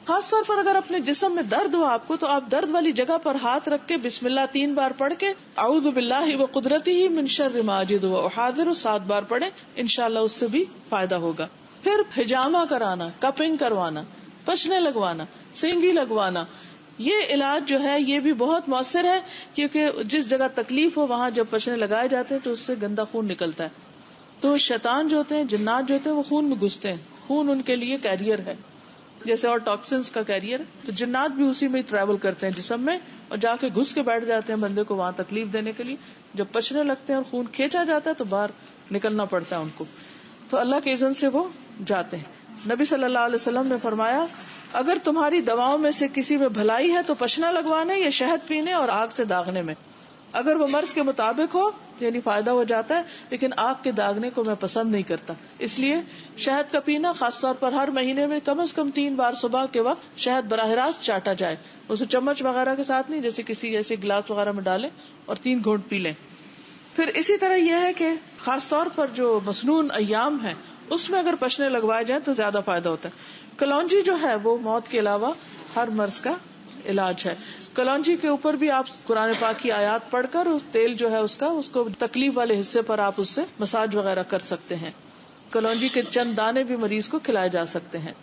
خاص طور پر اگر اپنے جسم میں درد ہو آپ کو، تو آپ درد والی جگہ پر ہاتھ رکھ کے بسم اللہ 3 بار پڑھ کے اعوذ باللہ وقدرتہ من شر ما اجد واحاذر 7 بار پڑھیں، انشاءاللہ اس سے بھی فائدہ ہوگا. پھر حجامہ کرانا، کپنگ کروانا، پچنے لگوانا، سینگی لگوانا، یہ علاج جو ہے یہ بھی بہت مؤثر ہے، کیونکہ جس جگہ تکلیف ہو وہاں جب پچنے لگائے جاتے ہیں تو اس سے گندا خون نکلتا ہے. تو شیطان جو ہوتے ہیں، جنات جو ہوتے ہیں، وہ خون میں گھستے ہیں. خون ان کے لیے کیریئر ہے، جیسے اور ٹاکسنس کا کیریئر. تو جنات بھی اسی میں ٹریول کرتے ہیں جسم میں، اور جا کے گھس کے بیٹھ جاتے ہیں بندے کو وہاں تکلیف دینے کے لیے. جب پچنے لگتے ہیں اور خون کھینچا جاتا ہے تو باہر نکلنا پڑتا ہے ان کو. تو اللہ کے اذن سے وہ جاتے ہیں. نبی صلی اللہ علیہ وسلم نے فرمایا اگر تمہاری دواؤں میں سے کسی میں بھلائی ہے تو پچنا لگوانے یا شہد پینے اور آگ سے داغنے میں. اگر وہ مرض کے مطابق ہو یعنی فائدہ ہو جاتا ہے، لیکن آگ کے داغنے کو میں پسند نہیں کرتا. اس لیے شہد کا پینا، خاص طور پر ہر مہینے میں کم از کم 3 بار صبح کے وقت شہد براہ راست چاٹا جائے، اسے چمچ وغیرہ کے ساتھ نہیں، جیسے کسی ایسے گلاس وغیرہ میں ڈالیں اور 3 گھونٹ پی لیں. پھر اسی طرح یہ ہے کہ خاص طور پر جو مسنون ایام ہے اس میں اگر پچنے لگوائے جائیں تو زیادہ فائدہ ہوتا ہے. کلونجی جو ہے وہ موت کے علاوہ ہر مرض کا علاج ہے. کلونجی کے اوپر بھی آپ قرآن پاک کی آیات پڑھ کر اس تیل جو ہے اس کو تکلیف والے حصے پر آپ اس سے مساج وغیرہ کر سکتے ہیں. کلونجی کے چند دانے بھی مریض کو کھلائے جا سکتے ہیں.